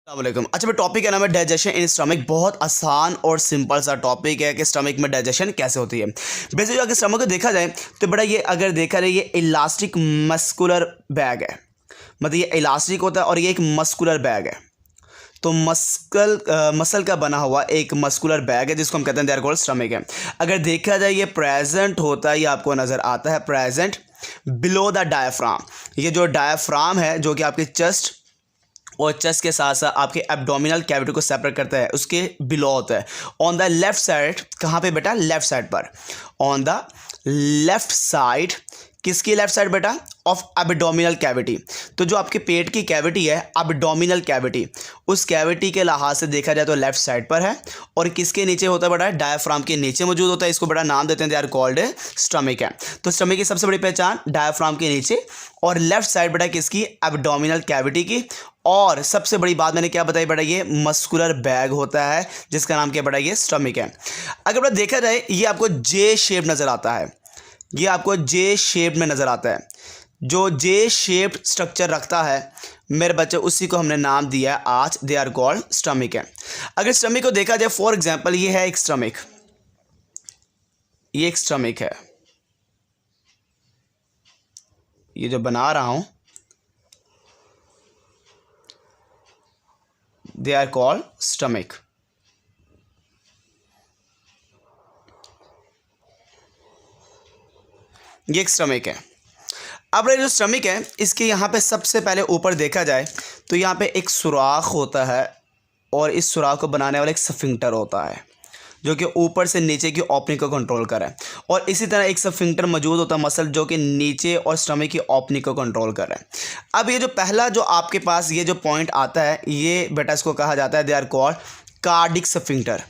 अस्सलामुअलैकुम। अच्छा भाई, टॉपिक का नाम है डाइजेशन इन स्टमक। बहुत आसान और सिंपल सा टॉपिक है कि स्टमक में डाइजेशन कैसे होती है। बेसिकली अगर स्टमक को देखा जाए तो बड़ा ये अगर देखा जाए ये इलास्टिक मस्कुलर बैग है। मतलब ये इलास्टिक होता है और ये एक मस्कुलर बैग है। तो मसल का बना हुआ एक मस्कुलर बैग है जिसको हम कहते हैं देयर कॉल्ड स्टमक है। अगर देखा जाए ये प्रेजेंट होता है, ये आपको नज़र आता है प्रेजेंट बिलो द डायफ्राम। ये जो डायफ्राम है जो कि आपके चेस्ट और चेस्ट के साथ साथ आपके एब्डोमिनल कैविटी को सेपरेट करता है, उसके बिलो होता है। ऑन द लेफ्ट साइड, कहाँ पे बेटा? लेफ्ट साइड पर। ऑन द लेफ्ट साइड, किसकी लेफ्ट साइड बेटा? Of abdominal cavity. तो जो आपके पेट की कैविटी है, एब्डोमिनल कैविटी, उस कैविटी के लिहाज से देखा जाए तो लेफ्ट साइड पर है। और किसके नीचे होता है बेटा? डायफ्राम के नीचे मौजूद होता है। इसको बड़ा नाम देते हैं, दे आर कॉल्ड स्टमक है। तो स्टमक की सबसे बड़ी पहचान डायफ्राम के नीचे और लेफ्ट साइड बेटा किसकी? एब्डोमिनल कैविटी की। और सबसे बड़ी बात मैंने क्या बताई बेटा? ये मस्कुलर बैग होता है जिसका नाम क्या बेटा? ये स्टमक है। अगर बेटा देखा जाए ये आपको जे शेप नज़र आता है, ये आपको जे शेप में नज़र आता है। जो जे शेप स्ट्रक्चर रखता है मेरे बच्चे, उसी को हमने नाम दिया है आज, दे आर कॉल्ड स्टमक है। अगर स्टमक को देखा जाए, फॉर एग्जांपल ये है एक स्टमक, ये एक स्टमक है, ये जो बना रहा हूं दे आर कॉल्ड स्टमक। ये एक स्टमक है। अब ये जो स्टमक है इसके यहाँ पे सबसे पहले ऊपर देखा जाए तो यहाँ पे एक सुराख होता है और इस सुराख को बनाने वाला एक स्फिंक्टर होता है जो कि ऊपर से नीचे की ओपनिंग को कंट्रोल करे। और इसी तरह एक स्फिंक्टर मौजूद होता है मसल जो कि नीचे और स्टमक की ओपनिंग को कंट्रोल कर रहा है। अब ये जो पहला जो आपके पास ये जो पॉइंट आता है, ये बेटा इसको कहा जाता है they are called cardiac sphincter.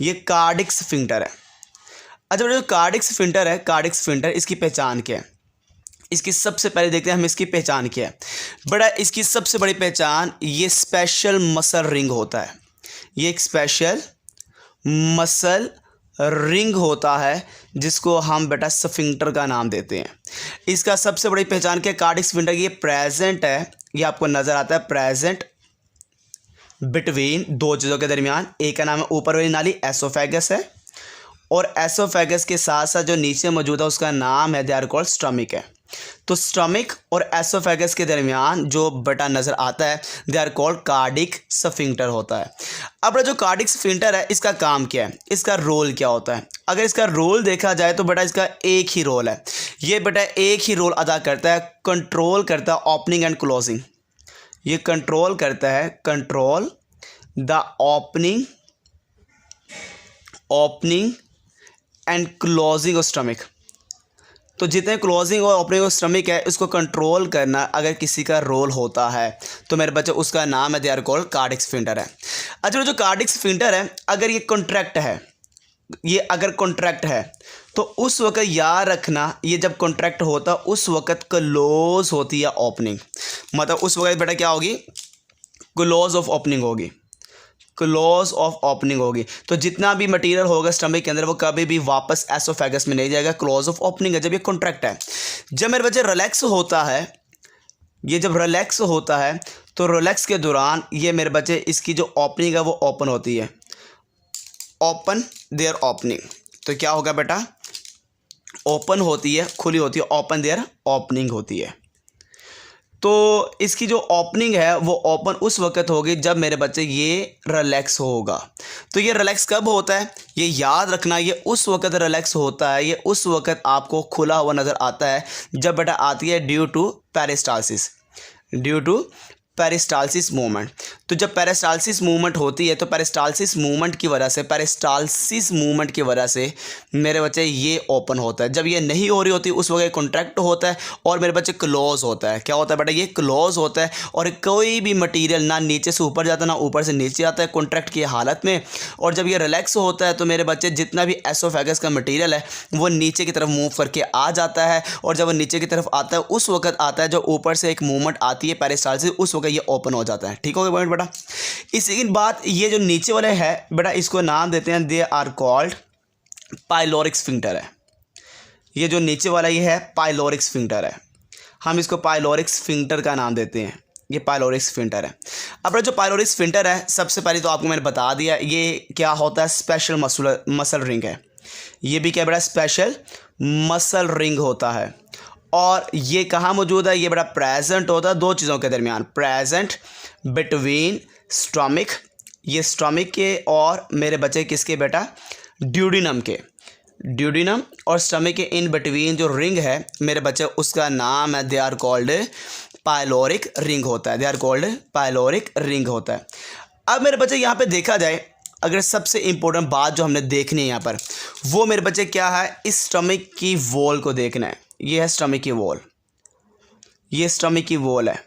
ये कार्डिक स्फिंक्टर है। अच्छा, जो कार्डिक स्फिंक्टर है, कार्डिक स्फिंक्टर, इसकी पहचान क्या है? इसकी सबसे पहले देखते हैं हम इसकी पहचान क्या है। बड़ा इसकी सबसे बड़ी पहचान ये स्पेशल मसल रिंग होता है। ये एक स्पेशल मसल रिंग होता है जिसको हम बेटा स्फिंक्टर का नाम देते हैं। इसका सबसे बड़ी पहचान क्या? कार्डिक स्फिंक्टर ये प्रेजेंट है, ये आपको नज़र आता है प्रेजेंट बिटवीन दो चीज़ों के दरमियान। एक का नाम है ऊपर वाली नाली, एसोफेगस है, और एसोफेगस के साथ साथ जो नीचे मौजूद है उसका नाम है दे आर कॉल्ड स्टमक है। तो स्टमक और एसोफेगस के दरमियान जो बेटा नज़र आता है they are called cardiac sphincter होता है। अब जो कार्डिक स्फिंक्टर है इसका काम क्या है, इसका रोल क्या होता है? अगर इसका रोल देखा जाए तो बेटा इसका एक ही रोल है। ये बेटा एक ही रोल अदा करता है, कंट्रोल करता है ओपनिंग एंड क्लोजिंग। ये कंट्रोल करता है, control the opening and closing of stomach. तो जितने क्लोजिंग और ओपनिंग ऑफ स्टमक है इसको कंट्रोल करना अगर किसी का रोल होता है तो मेरे बच्चे उसका नाम है they are called cardiac sphincter है। अच्छा, जो कार्डिक स्फिंक्टर है अगर ये कॉन्ट्रैक्ट है, ये अगर कॉन्ट्रैक्ट है तो उस वक्त याद रखना, ये जब कॉन्ट्रैक्ट होता उस वक्त क्लोज होती है ओपनिंग। मतलब उस वक्त बेटा क्या होगी? क्लोज ऑफ ओपनिंग होगी, क्लोज ऑफ ओपनिंग होगी। तो जितना भी मटेरियल होगा स्टमक के अंदर वो कभी भी वापस एसोफेगस में नहीं जाएगा, क्लोज ऑफ ओपनिंग है जब ये कॉन्ट्रैक्ट है। जब मेरे बच्चे रिलैक्स होता है, ये जब रिलैक्स होता है तो रिलैक्स के दौरान ये मेरे बच्चे इसकी जो ओपनिंग है वो ओपन होती है, ओपन देयर ओपनिंग। तो क्या होगा बेटा? ओपन होती है, खुली होती है, ओपन देयर ओपनिंग होती है। तो इसकी जो ओपनिंग है वो ओपन उस वक्त होगी जब मेरे बच्चे ये रिलैक्स होगा। तो ये रिलैक्स कब होता है? ये याद रखना, ये उस वक्त रिलैक्स होता है, ये उस वक्त आपको खुला हुआ नज़र आता है जब बेटा आती है due to peristalsis, due to peristalsis movement. तो जब पेरिस्टालसिस मूवमेंट होती है तो पेरिस्टालसिस मूवमेंट की वजह से, पेरिस्टालसिस मूवमेंट की वजह से मेरे बच्चे ये ओपन होता है। जब ये नहीं हो रही होती उस वक्त कॉन्ट्रैक्ट होता है और मेरे बच्चे क्लोज होता है। क्या होता है बेटा? ये क्लोज होता है और कोई भी मटेरियल ना नीचे से ऊपर जाता ना ऊपर से नीचे आता है कॉन्ट्रैक्ट की हालत में। और जब ये रिलैक्स होता है तो मेरे बच्चे जितना भी एसोफेगस का मटेरियल है वो नीचे की तरफ मूव करके आ जाता है, और जब वो नीचे की तरफ आता है उस वक्त आता है जो ऊपर से एक मूवमेंट आती है पेरिस्टालसिस, उस ये ओपन हो जाता है। ठीक हो गया पॉइंट बेटा? इसी की बात, ये जो नीचे वाले है बेटा इसको नाम देते हैं they are called pyloric sphincter है। ये जो नीचे वाला ये है पाइलोरिक स्फिंक्टर है, हम इसको पाइलोरिक स्फिंक्टर का नाम देते हैं। ये पायलोरिक स्फिंक्टर है। अब जो पायलोरिक स्फिंक्टर है, सबसे पहले तो आपको मैंने बता दिया ये क्या होता है, स्पेशल मसल रिंग है। ये भी क्या बड़ा स्पेशल मसल रिंग होता है। और ये कहाँ मौजूद है, ये बड़ा प्रेजेंट होता है दो चीज़ों के दरमियान, प्रेजेंट बिटवीन स्टमक, ये स्टमक के और मेरे बच्चे किसके बेटा, ड्यूडिनम के, ड्यूडिनम और स्टमक के इन बिटवीन जो रिंग है मेरे बच्चे, उसका नाम है, they are called pyloric ring होता है, they are called pyloric ring होता है। अब मेरे बच्चे यहाँ पे देखा जाए, अगर सबसे इंपॉर्टेंट बात जो हमने देखनी है यहाँ पर, वो मेरे बच्चे क्या है, इस स्टमक की वॉल को देखना है। ये है स्टमक की वॉल, ये स्टमक की वॉल है।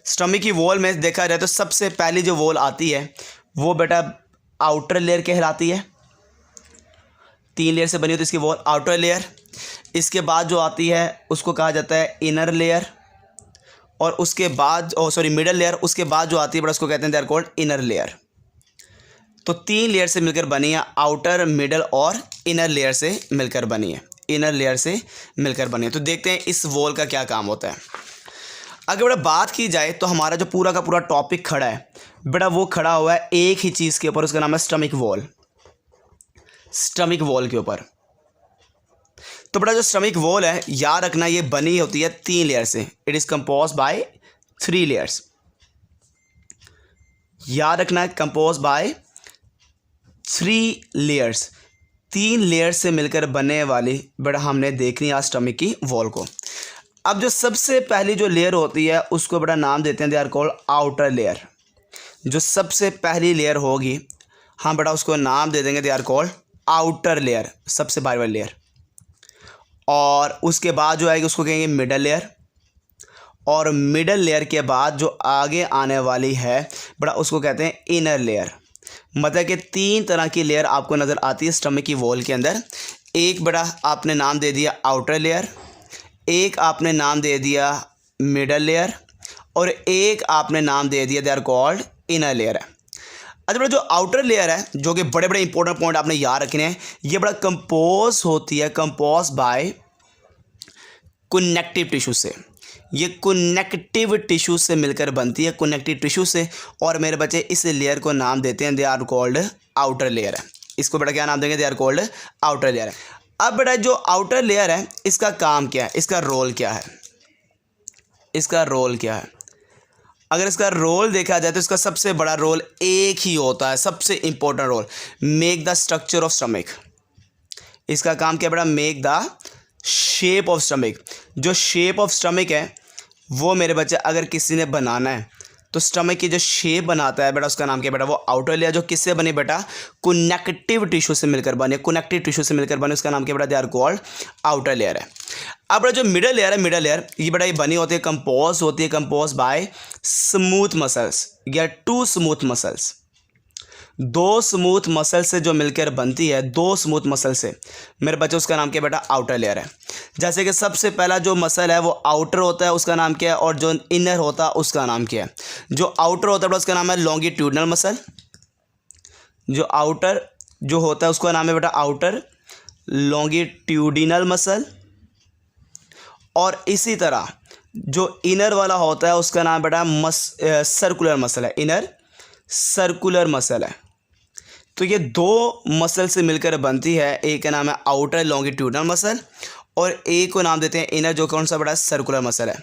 स्टमक की वॉल में देखा जाए तो सबसे पहली जो वॉल आती है वो बेटा आउटर लेयर कहलाती है। 3 लेयर से बनी होती है इसकी वॉल, आउटर लेयर। इसके बाद जो आती है उसको कहा जाता है इनर लेयर, और उसके बाद मिडल लेयर। उसके बाद जो आती है बड़ा उसको कहते हैं they are called inner layer. तो 3 लेयर से मिलकर बनी है, आउटर, मिडल और इनर लेयर से मिलकर बनी है, इनर लेयर से मिलकर बनी है। तो देखते हैं इस वॉल का क्या काम होता है। अगर बेटा बात की जाए तो हमारा जो पूरा का पूरा टॉपिक खड़ा है बेटा, वो खड़ा हुआ है एक ही चीज़ के ऊपर, उसका नाम है स्टमक वॉल, स्टमक वॉल के ऊपर। तो बेटा जो स्टमक वॉल है, याद रखना ये बनी होती है 3 लेयर से, it is compose bye 3 layers. याद रखना है कंपोज बाय 3 लेयर्स, 3 लेयर से मिलकर बनने वाली बेटा हमने देखनी आज स्टमक की वॉल को। अब जो सबसे पहली जो लेयर होती है उसको बेटा नाम देते हैं they are called outer layer. जो सबसे पहली लेयर होगी हम बेटा उसको नाम दे देंगे they are called outer layer, सबसे बाहर वाली लेयर। और उसके बाद जो आएगी उसको कहेंगे मिडल लेयर, और मिडल लेयर के बाद जो आगे आने वाली है बेटा उसको कहते हैं इनर लेयर। मतलब कि 3 तरह की लेयर आपको नज़र आती है स्टमक की वॉल के अंदर। एक बेटा आपने नाम दे दिया आउटर लेयर, एक आपने नाम दे दिया मिडल लेयर, और एक आपने नाम दे दिया they are called inner layer है। अच्छा बेटा जो आउटर लेयर है, जो कि बड़े बड़े इंपॉर्टेंट पॉइंट आपने याद रखने हैं, ये बड़ा कंपोज होती है, कंपोज बाय कनेक्टिव टिश्यू से। ये कनेक्टिव टिश्यू से मिलकर बनती है, कनेक्टिव टिश्यू से। और मेरे बच्चे इस लेयर को नाम देते हैं they are called outer layer है। इसको बेटा क्या नाम देंगे, they are called outer layer है। अब बेटा जो आउटर लेयर है इसका काम क्या है, इसका रोल क्या है, इसका रोल क्या है। अगर इसका रोल देखा जाए तो इसका सबसे बड़ा रोल एक ही होता है, सबसे important role, make the structure of stomach. इसका काम क्या बेटा, make the shape of stomach. जो शेप ऑफ स्टमक है वो मेरे बच्चे अगर किसी ने बनाना है तो स्टमक की जो शेप बनाता है बेटा उसका नाम क्या बेटा, वो आउटर लेयर। जो किससे बनी बेटा, कनेक्टिव टिश्यू से मिलकर बने, कनेक्टिव टिश्यू से मिलकर बने, उसका नाम क्या बेटा, they are called outer layer है। अब बेटा जो मिडल लेयर है, मिडल लेयर ये बेटा ये बनी होती है, कंपोज होती है, कंपोज बाय स्मूथ मसल्स या 2 स्मूथ मसल्स। 2 स्मूथ मसल से जो मिलकर बनती है, 2 स्मूथ मसल से मेरे बच्चे, उसका नाम क्या बेटा, आउटर लेयर है। जैसे कि सबसे पहला जो मसल है वो आउटर होता है, उसका नाम क्या है, और जो इनर होता है उसका नाम क्या है। जो आउटर होता है उसका नाम है लॉन्गिट्यूडनल मसल। जो आउटर जो होता है उसका नाम है बेटा आउटर लॉन्गिट्यूडिनल मसल। और इसी तरह जो इनर वाला होता है उसका नाम बेटा सर्कुलर मसल है, इनर सर्कुलर मसल है। तो ये 2 मसल से मिलकर बनती है, एक का नाम है आउटर लॉन्गिट्यूडनल मसल और एक को नाम देते हैं इनर, जो कौन सा बड़ा सर्कुलर मसल है।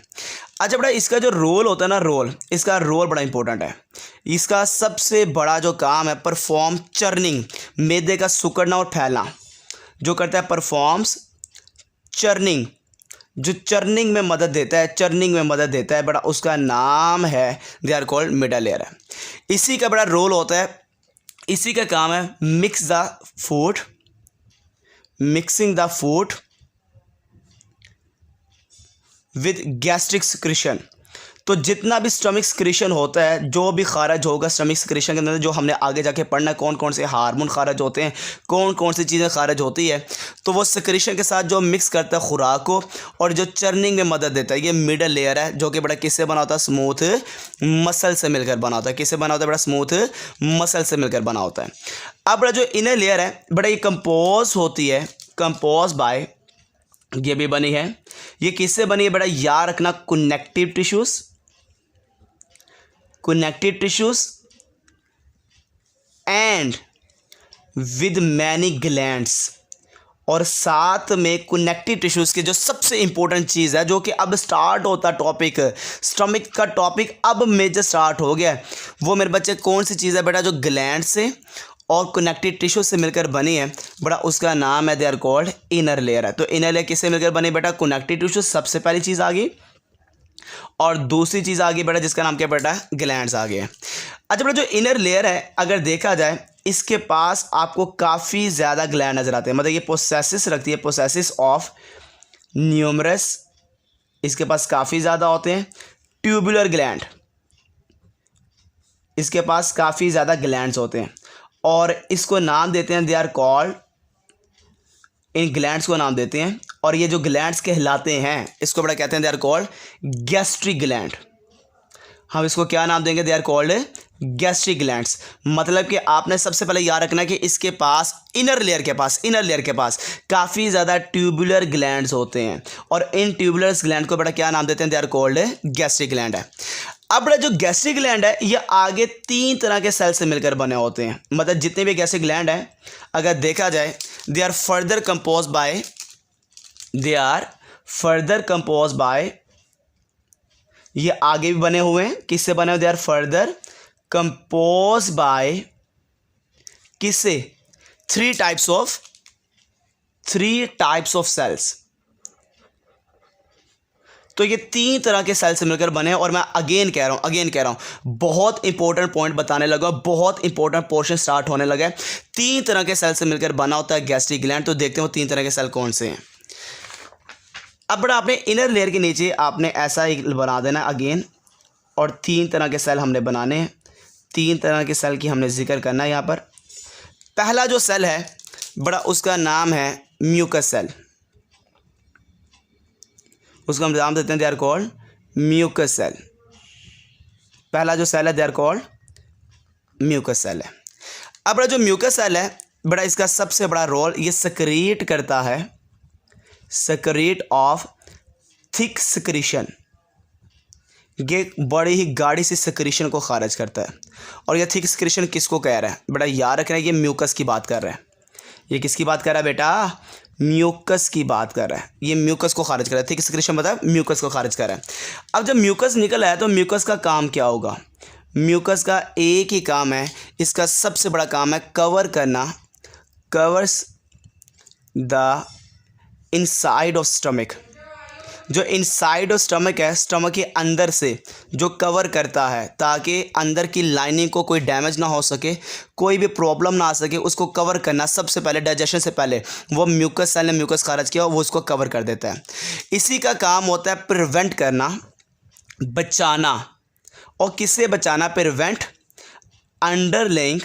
अच्छा बेटा इसका जो रोल होता है ना, रोल, इसका रोल बड़ा इंपॉर्टेंट है। इसका सबसे बड़ा जो काम है परफॉर्म चर्निंग, मैदे का सिकुड़ना और फैलना जो करता है, परफॉर्म्स चर्निंग, जो चर्निंग में मदद देता है, चर्निंग में मदद देता है बेटा, उसका नाम है they are called middle layer है। इसी का बड़ा रोल होता है, इसी का काम है mix the food, mixing the food with gastric secretion. तो जितना भी स्टमक सिक्रीशन होता है, जो भी खारिज होगा स्टमक सिक्रीशन के अंदर, जो हमने आगे जाके पढ़ना है कौन कौन से हार्मोन खारिज होते हैं, कौन कौन सी चीज़ें खारिज होती है, तो वो सिक्रीशन के साथ जो मिक्स करता है खुराक को और जो चर्निंग में मदद देता है, ये मिडल लेयर है, जो कि बड़ा किससे बना होता है, स्मूथ मसल से मिलकर बना होता है। किससे बना होता है बड़ा, स्मूथ मसल से मिलकर बना होता है। अब बड़ा जो इनर लेयर है बड़ा ये कंपोज होती है, कंपोज बाय, ये भी बनी है, ये किससे बनी है बेटा, याद रखना, connective tissues connected tissues and with many glands। और साथ में कनेक्टिव टिश्यूज़ की जो सबसे इंपॉर्टेंट चीज़ है, जो कि अब स्टार्ट होता टॉपिक, स्टमक का टॉपिक अब मेजर स्टार्ट हो गया है, वो मेरे बच्चे कौन सी चीज़ है बेटा, जो ग्लैंड से और कनेक्टिव टिश्यू से मिलकर बनी है बड़ा, उसका नाम है, they are called inner layer है। तो इनर लेयर किससे मिलकर बनी बेटा, कनेक्टिव टिश्यू सबसे पहली चीज़ आ गई, और दूसरी चीज़ आ गई बेटा जिसका नाम क्या बेटा, ग्लैंड्स आ गए। अच्छा बेटा, जो इनर लेयर है अगर देखा जाए, इसके पास आपको काफ़ी ज़्यादा ग्लैंड नज़र आते हैं, मतलब ये पोसेसिस रखती है, पोसेसिस ऑफ न्यूमरस, इसके पास काफ़ी ज़्यादा होते हैं ट्यूबुलर ग्लैंड, इसके पास काफ़ी ज़्यादा ग्लैंड्स होते हैं, और इसको नाम देते हैं, दे आर कॉल्ड, इन ग्लैंड्स को नाम देते हैं, और ये जो ग्लैंड्स कहलाते हैं इसको बड़ा कहते हैं, they are called gastric gland. हम इसको क्या नाम देंगे, they are called gastric glands. मतलब कि आपने सबसे पहले याद रखना कि इसके पास इनर लेयर के पास काफ़ी ज़्यादा ट्यूबुलर ग्लैंड्स होते हैं, और इन ट्यूबुलर ग्लैंड को बड़ा क्या नाम देते हैं, they are called gastric gland है। अब बड़ा जो गैस्ट्रिक ग्लैंड है ये आगे 3 तरह के सेल से मिलकर बने होते हैं, मतलब जितने भी गैस्ट्रिक ग्लैंड हैं अगर देखा जाए, they are further compose by, ये आगे भी बने हुए हैं, किससे बने हुए, they are further compose by किससे, 3 टाइप्स ऑफ सेल्स। तो ये 3 तरह के सेल से मिलकर बने हैं, और मैं अगेन कह रहा हूं बहुत इंपॉर्टेंट पॉइंट बताने लगा, बहुत इंपॉर्टेंट पोर्शन स्टार्ट होने लगा है। 3 तरह के सेल से मिलकर बना होता है गैस्ट्रिक ग्लैंड। तो देखते हैं वो 3 तरह के सेल कौन से हैं। अब बड़ा आपने इनर लेयर के नीचे आपने ऐसा ही बना देना अगेन, और 3 तरह के सेल हमने बनाने हैं, 3 तरह के सेल की हमने जिक्र करना है यहाँ पर। पहला जो सेल है बड़ा, उसका नाम है म्यूकस सेल, उसको हम नाम देते हैं, they are called mucus cell. पहला जो सेल है they are called mucus cell है। अब बड़ा जो म्यूकस सेल है बड़ा, इसका सबसे बड़ा रोल, ये सेक्रेट करता है, सेक्रेट ऑफ थिक सिक्रीशन, ये बड़ी ही गाढ़ी सी सिक्रीशन को खारिज करता है। और ये थिक सिक्रीशन किसको कह रहा है बेटा, याद रखना है ये म्यूकस की बात कर रहा है। ये किसकी बात कर रहा है बेटा, म्यूकस की बात कर रहा है, ये म्यूकस को खारिज कर रहा है। थिक सिक्रीशन मतलब म्यूकस को खारिज कर रहा है। अब जब म्यूकस निकल आया तो म्यूकस का काम क्या होगा, म्यूकस का एक ही काम है, इसका सबसे बड़ा काम है कवर करना, covers the inside of stomach. जो इनसाइड ऑफ स्टमक है, स्टमक के अंदर से जो कवर करता है, ताकि अंदर की लाइनिंग को कोई डैमेज ना हो सके, कोई भी प्रॉब्लम ना आ सके, उसको कवर करना सबसे पहले, डाइजेशन से पहले वो म्यूकस सेल ने म्यूकस खारिज किया, वो उसको कवर कर देता है। इसी का काम होता है प्रिवेंट करना, बचाना। और किससे बचाना, prevent underlying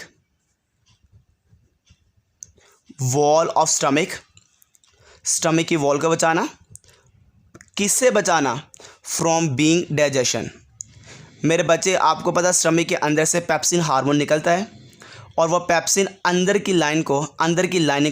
wall of stomach, stomach की वॉल को बचाना। किससे बचाना, फ्रॉम बीइंग डाइजेशन। मेरे बच्चे आपको पता स्टमक के अंदर से पेप्सिन हार्मोन निकलता है, और वह पेप्सिन अंदर की लाइनिंग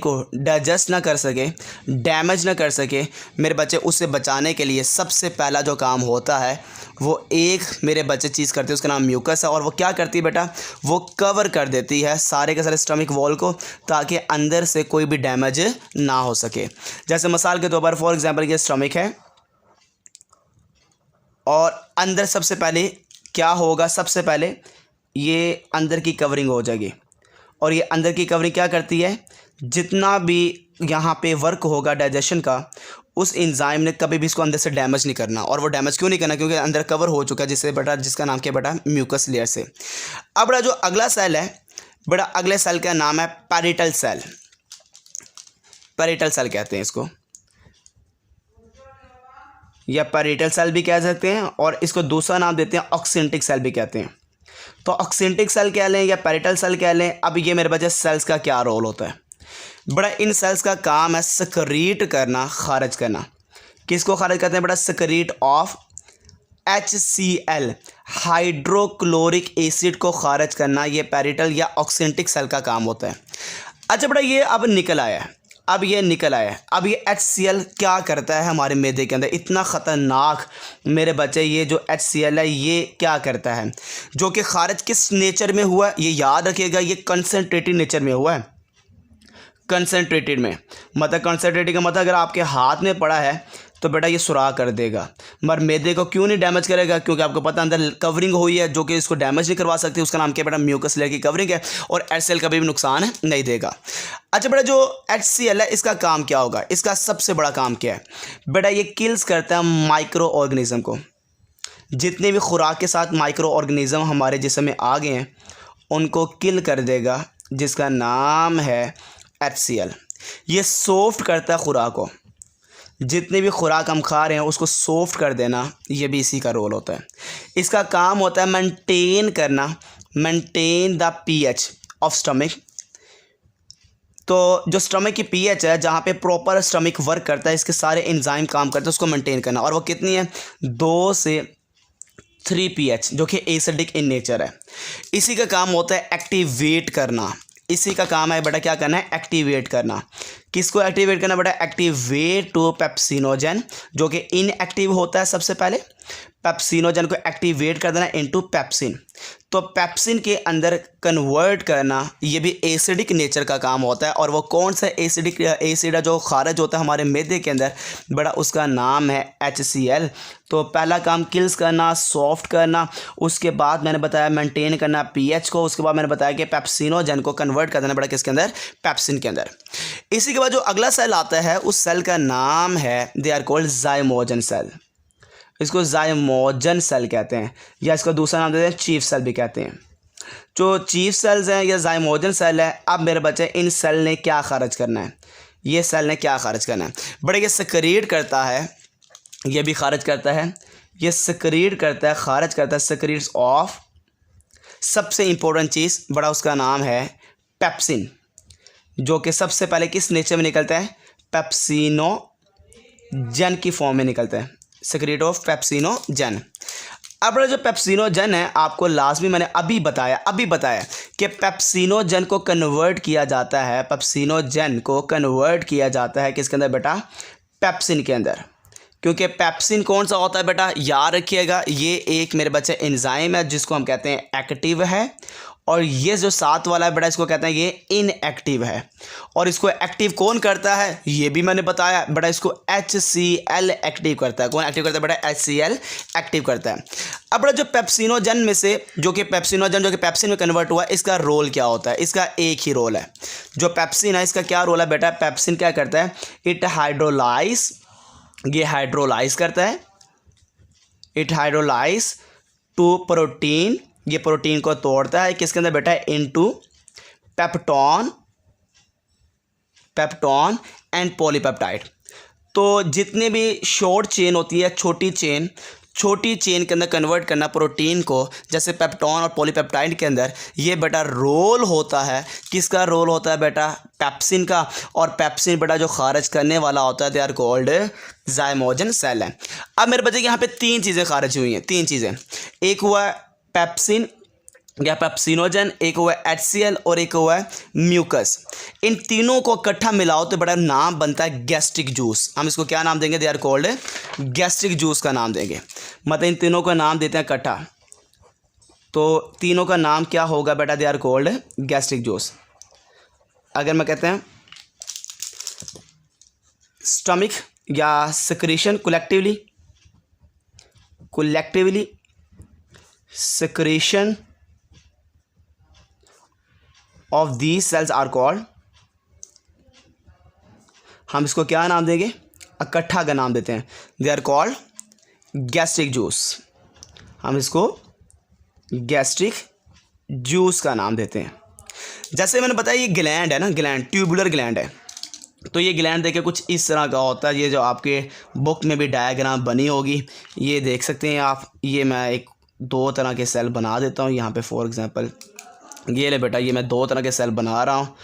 को डाइजेस्ट ना कर सके, डैमेज ना कर सके मेरे बच्चे, उससे बचाने के लिए सबसे पहला जो काम होता है वो एक मेरे बच्चे चीज़ करते हैं, उसका नाम म्यूकस है। और वो क्या करती है बेटा, वो कवर कर देती है सारे के सारे स्टमक वॉल को, ताकि अंदर से कोई भी डैमेज ना हो सके। जैसे मिसाल के तौर पर फॉर एग्जांपल ये स्टमक है, और अंदर सबसे पहले क्या होगा, सबसे पहले ये अंदर की कवरिंग हो जाएगी, और ये अंदर की कवरिंग क्या करती है, जितना भी यहाँ पे वर्क होगा डाइजेशन का, उस एंजाइम ने कभी भी इसको अंदर से डैमेज नहीं करना। और वो डैमेज क्यों नहीं करना, क्योंकि अंदर कवर हो चुका है, जिससे बेटा, जिसका नाम क्या बेटा, म्यूकस लेयर से। अब बड़ा जो अगला सेल है बेटा, अगले सेल का नाम है पैरिटल सेल, पैरिटल सेल कहते हैं इसको, या पैरिटल सेल भी कह सकते हैं, और इसको दूसरा नाम देते हैं ऑक्सेंटिक सेल भी कहते हैं। तो ऑक्सेंटिक सेल कह लें या पैरिटल सेल कह लें, अब ये मेरे बच्चे सेल्स का क्या रोल होता है बड़ा, इन सेल्स का काम है सेक्रेट करना, खारिज करना। किसको खारिज करते हैं बेटा, secrete of HCl, hydrochloric acid को खारिज करना, ये पैरिटल या ऑक्सेंटिक सेल का काम होता है। अच्छा बेटा, ये अब निकल आया है, अब ये निकल आया। अब ये HCl क्या करता है हमारे मैदे के अंदर, इतना ख़तरनाक मेरे बच्चे, ये जो HCl है ये क्या करता है, जो कि खारिज किस नेचर में हुआ है, ये याद रखिएगा, ये कंसनट्रेटेड नेचर में हुआ है। कंसनट्रेटेड में मतलब, कंसनट्रेटेड का मतलब अगर आपके हाथ में पड़ा है तो बेटा ये सुराख कर देगा, मगर मैदे को क्यों नहीं डैमेज करेगा, क्योंकि आपको पता अंदर कवरिंग हुई है जो कि इसको डैमेज नहीं करवा सकती। उसका नाम क्या बेटा, म्यूकस लेयर की कवरिंग है, और HCl कभी भी नुकसान नहीं देगा। अच्छा बेटा, जो HCl है इसका काम क्या होगा, इसका सबसे बड़ा काम क्या है बेटा, ये किल्स करता है माइक्रो ऑर्गेनिज्म को। जितने भी खुराक के साथ माइक्रो ऑर्गेनिज्म हमारे जिस्म में आ गए हैं उनको किल कर देगा, जिसका नाम है HCl। ये सॉफ्ट करता है खुराक को, जितने भी खुराक हम खा रहे हैं उसको सॉफ्ट कर देना, ये भी इसी का रोल होता है। इसका काम होता है मेंटेन करना, maintain the pH of stomach. तो जो स्टमक की pH है, जहाँ पे प्रॉपर स्टमक वर्क करता है, इसके सारे एंजाइम काम करते हैं, उसको मेंटेन करना। और वो कितनी है, 2 से 3 pH, जो कि एसिडिक इन नेचर है। इसी का काम होता है एक्टिवेट करना। इसी का काम है बेटा क्या करना है, एक्टिवेट करना। किसको एक्टिवेट करना बेटा, एक्टिवेट टू पेप्सिनोजन, जो कि इनएक्टिव होता है। सबसे पहले पेप्सिनोजन को एक्टिवेट कर देना इनटू पेप्सिन। तो पेप्सिन के अंदर कन्वर्ट करना, ये भी एसिडिक नेचर का काम होता है। और वो कौन सा एसिडिक एसिड है जो खारिज होता है हमारे मैदे के अंदर बड़ा, उसका नाम है HCl। तो पहला काम किल्स करना, सॉफ्ट करना, उसके बाद मैंने बताया मेंटेन करना pH को, उसके बाद मैंने बताया कि पेप्सिनोजन को कन्वर्ट कर देना बड़ा किसके अंदर, पेप्सिन के अंदर। इसी के बाद जो अगला सेल आता है उस सेल का नाम है, दे आर कॉल्ड ज़ाइमोजन सेल। इसको ज़ाइमोजन सेल कहते हैं, या इसका दूसरा नाम देते हैं चीफ सेल भी कहते हैं। जो चीफ सेल्स हैं या ज़ाइमोजन सेल है, अब मेरे बच्चे इन सेल ने क्या खारिज करना है, ये सेल ने क्या खारिज करना है बड़े, ये सेक्रेट करता है, ये भी खारिज करता है, ये सेक्रेट करता है, खारिज करता है, सेक्रेट्स ऑफ, सबसे इंपॉर्टेंट चीज़ बड़ा उसका नाम है पेप्सिन, जो कि सबसे पहले किस नेचर में निकलता है, पेप्सिनोजन की फॉर्म में निकलता है, सेक्रेट ऑफ पेप्सिनोजन। अब जो पेप्सिनोजन है, आपको लास्ट में मैंने अभी बताया कि पेप्सिनोजन को कन्वर्ट किया जाता है, पेप्सिनोजन को कन्वर्ट किया जाता है किसके अंदर बेटा, पेप्सिन के अंदर। क्योंकि पेप्सिन कौन सा होता है बेटा, याद रखिएगा, ये एक मेरे बच्चे एंजाइम है जिसको हम कहते हैं एक्टिव है, और ये जो साथ वाला है बेटा इसको कहते हैं ये इनएक्टिव है। और इसको एक्टिव कौन करता है, ये भी मैंने बताया बेटा, इसको HCl एक्टिव करता है। कौन एक्टिव करता है बेटा, HCl एक्टिव करता है। अब बेटा जो पेप्सिनोजन में से, जो कि पेप्सिनोजन जो कि पेप्सिन में कन्वर्ट हुआ, इसका रोल क्या होता है, इसका एक ही रोल है। जो पेप्सिन है इसका क्या रोल है बेटा, पेप्सिन क्या करता है, इट हाइड्रोलाइज, ये हाइड्रोलाइज करता है, इट हाइड्रोलाइज टू प्रोटीन, ये प्रोटीन को तोड़ता है किसके अंदर बेटा, इनटू पेप्टोन एंड पॉलीपेप्टाइड। तो जितने भी शॉर्ट चेन होती है, छोटी चेन के अंदर कन्वर्ट करना प्रोटीन को, जैसे पेप्टोन और पॉलीपेप्टाइड के अंदर, ये बेटा रोल होता है, किसका रोल होता है बेटा, पेप्सिन का। और पेप्सिन बेटा जो खारिज करने वाला होता है, दे आर कॉल्ड ज़ाइमोजन सेल है। अब मेरे बच्चे यहाँ पे 3 चीज़ें खारिज हुई हैं, 3 चीज़ें, एक हुआ पेप्सिन या पेप्सिनोजन, एक हुआ HCl और एक हुआ म्यूकस। इन तीनों को इकट्ठा मिलाओ तो बड़ा नाम बनता है गैस्ट्रिक जूस। हम इसको क्या नाम देंगे, they are called gastric juice का नाम देंगे। मतलब इन तीनों का नाम देते हैं इकट्ठा, तो तीनों का नाम क्या होगा बेटा, they are called gastric juice. अगर मैं कहते हैं स्टमक या secretion, collectively secretion of these cells are called, हम इसको क्या नाम देंगे, इकट्ठा का नाम देते हैं, they are called gastric juice। हम इसको गैस्ट्रिक जूस का नाम देते हैं। जैसे मैंने बताया ये ग्लैंड है ना, ग्लैंड ट्यूबुलर ग्लैंड है, तो ये ग्लैंड देखिए कुछ इस तरह का होता है। ये जो आपके बुक में भी डायग्राम बनी होगी, ये देख सकते हैं आप। ये मैं एक 2 तरह के सेल बना देता हूँ यहाँ पे, फॉर एग्जांपल ये ले बेटा, ये मैं 2 तरह के सेल बना रहा हूँ,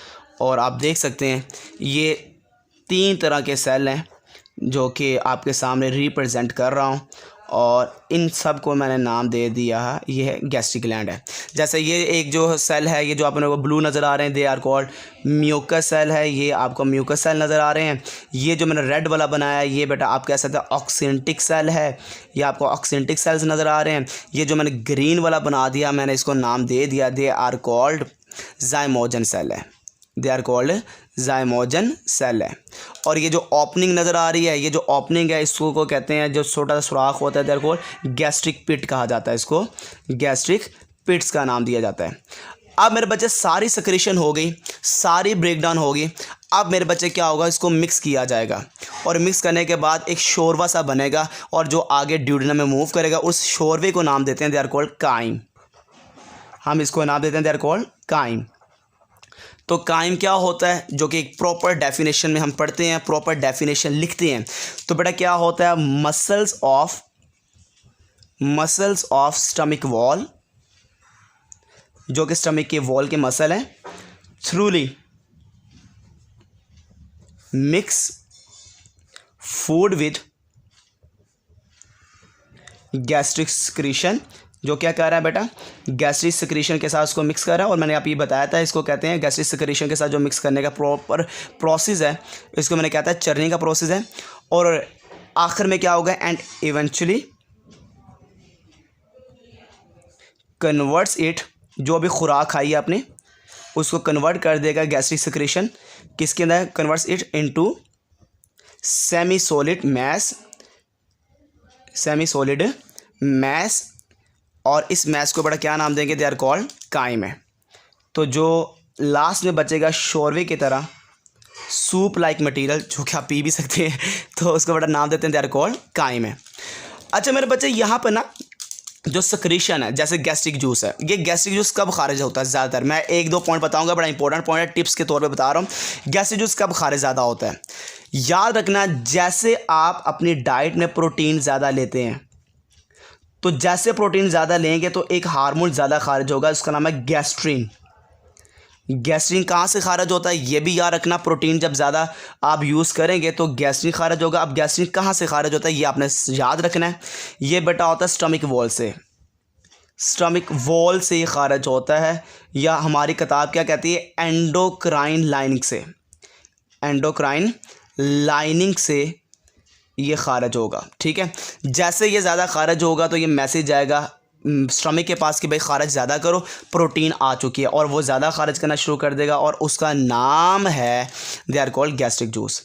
और आप देख सकते हैं ये 3 तरह के सेल हैं जो कि आपके सामने रिप्रेजेंट कर रहा हूँ। और इन सब को मैंने नाम दे दिया है, ये है गैस्ट्रिक ग्लैंड है। जैसे ये एक जो सेल है, ये जो अपने को ब्लू नज़र आ रहे हैं, they are called mucus cell है, ये आपको म्यूकस सेल नज़र आ रहे हैं। ये जो मैंने रेड वाला बनाया है, ये बेटा आप कह सकते हैं ऑक्सींटिक सेल है, ये आपको ऑक्सींटिक सेल्स नज़र आ रहे हैं। ये जो मैंने ग्रीन वाला बना दिया, मैंने इसको नाम दे दिया, they are called zymogen cell है, they are called zymogen cell है। और ये जो ओपनिंग नज़र आ रही है, ये जो ओपनिंग है, इसको को कहते हैं, जो छोटा सा सुराख होता है, दे आर कॉल्ड गैस्ट्रिक पिट कहा जाता है, इसको गैस्ट्रिक पिट्स का नाम दिया जाता है। अब मेरे बच्चे सारी सिक्रीशन हो गई, सारी ब्रेकडाउन होगी। अब मेरे बच्चे क्या होगा, इसको मिक्स किया जाएगा और मिक्स करने के बाद एक शोरवा सा बनेगा और जो आगे ड्यूडेनम में मूव करेगा, उस शोरवे को नाम देते हैं, दे आर कॉल्ड काइम। हम इसको नाम देते हैं, दे आर कॉल्ड काइम। तो काइम क्या होता है, जो कि एक प्रॉपर डेफिनेशन में हम पढ़ते हैं, प्रॉपर डेफिनेशन लिखते हैं। तो बेटा क्या होता है, मसल्स ऑफ स्टमक वॉल, जो कि स्टमक के वॉल के मसल हैं, थ्रूली mix food with gastric secretion. जो क्या कर रहा है बेटा, गैस्ट्रिक सिक्रीशन के साथ उसको मिक्स कर रहा है। और मैंने आप ये बताया था, इसको कहते हैं गैस्ट्रिक सिक्रीशन के साथ जो मिक्स करने का प्रॉपर प्रोसेस है, इसको मैंने कहता है चर्निंग का प्रोसेस है। और आखिर में क्या होगा, एंड इवेंचुअली कन्वर्ट्स इट, जो भी खुराक खाई है आपने उसको कन्वर्ट कर देगा गैस्ट्रिक सिक्रीशन किसके अंदर, converts it into semi solid mass. और इस मैस को बड़ा क्या नाम देंगे, दे आर कॉल्ड काइम है। तो जो लास्ट में बचेगा शोरवे की तरह सूप लाइक मटेरियल, जो कि आप पी भी सकते हैं, तो उसको बड़ा नाम देते हैं, दे आर कॉल्ड काइम है। अच्छा मेरे बच्चे, यहाँ पर ना जो सिक्रीशन है, जैसे गैस्ट्रिक जूस है, ये गैस्ट्रिक जूस कब खारिज होता है ज़्यादातर, मैं एक दो पॉइंट बताऊंगा, बड़ा इंपॉर्टेंट पॉइंट है, टिप्स के तौर पे बता रहा हूँ। गैस्ट्रिक जूस कब खारिज ज़्यादा होता है, याद रखना, जैसे आप अपनी डाइट में प्रोटीन ज़्यादा लेते हैं, तो जैसे प्रोटीन ज़्यादा लेंगे तो एक हार्मोन ज़्यादा खारिज होगा, उसका नाम है गैस्ट्रीन। गैस्ट्रीन कहाँ से खारिज होता है, ये भी याद रखना, प्रोटीन जब ज़्यादा आप यूज़ करेंगे तो गैस्ट्रीन खारिज होगा। अब गैस्ट्रीन कहाँ से खारिज होता है, ये आपने याद रखना है। ये बेटा होता है स्टमक वॉल से, स्टमक वॉल से ये खारिज होता है, या हमारी किताब क्या कहती है, एंडोक्राइन लाइनिंग से, एंडोक्राइन लाइनिंग से ये खारिज होगा। ठीक है, जैसे ये ज़्यादा खारिज होगा तो ये मैसेज जाएगा स्टमक के पास कि भाई खारिज ज़्यादा करो, प्रोटीन आ चुकी है, और वो ज़्यादा खारिज करना शुरू कर देगा, और उसका नाम है, they are called gastric juice.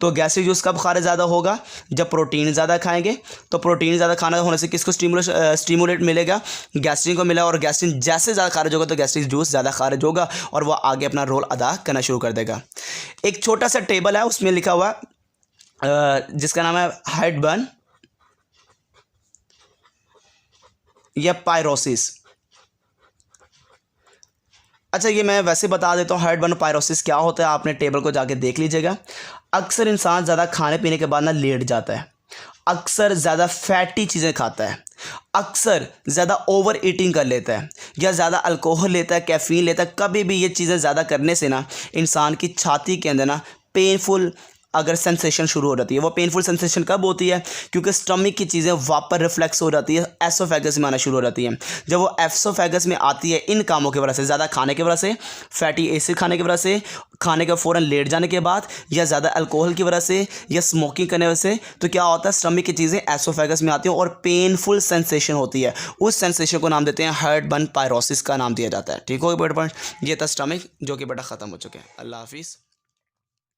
तो गैस्ट्रिक जूस कब खारिज ज़्यादा होगा, जब प्रोटीन ज़्यादा खाएंगे। तो प्रोटीन ज़्यादा खाना होने से किसको स्टिमुलेट मिलेगा, गैस्ट्रिन को मिला, और गैस्ट्रिन जैसे ज़्यादा खारिज होगा तो गैस्ट्रिक जूस ज़्यादा खारिज होगा और वह आगे अपना रोल अदा करना शुरू कर देगा। एक छोटा सा टेबल है, उसमें लिखा हुआ जिसका नाम है हार्टबर्न या पायरोसिस। अच्छा ये मैं वैसे बता देता हूँ, हार्टबर्न पायरोसिस क्या होता है, आपने टेबल को जाके देख लीजिएगा। अक्सर इंसान ज़्यादा खाने पीने के बाद ना लेट जाता है, अक्सर ज़्यादा फैटी चीज़ें खाता है, अक्सर ज़्यादा ओवर ईटिंग कर लेता है, या ज़्यादा अल्कोहल लेता है, कैफ़ीन लेता है। कभी भी ये चीज़ें ज़्यादा करने से ना इंसान की छाती के अंदर ना पेनफुल अगर सेंसेशन शुरू हो जाती है। वो पेनफुल सेंसेशन कब होती है, क्योंकि स्टमक की चीज़ें वापर रिफ्लेक्स हो जाती है, एसोफेगस में आना शुरू हो जाती है। जब वो एसोफेगस में आती है, इन कामों की वजह से, ज़्यादा खाने की वजह से, फैटी एसिड खाने की वजह से, खाने के फ़ौरन लेट जाने के बाद, या ज़्यादा अल्कोहल की वजह से, या स्मोकिंग करने वजह से, तो क्या होता है, स्टमक की चीज़ें एसोफेगस में आती हैं और पेनफुल सेंसेशन होती है। उस सेंसेशन को नाम देते हैं हार्टबर्न पायरोसिस का नाम दिया जाता है। ठीक हो बेटा, ये था स्टमक, जो कि बेटा ख़त्म हो चुके हैं। अल्लाह हाफिज़।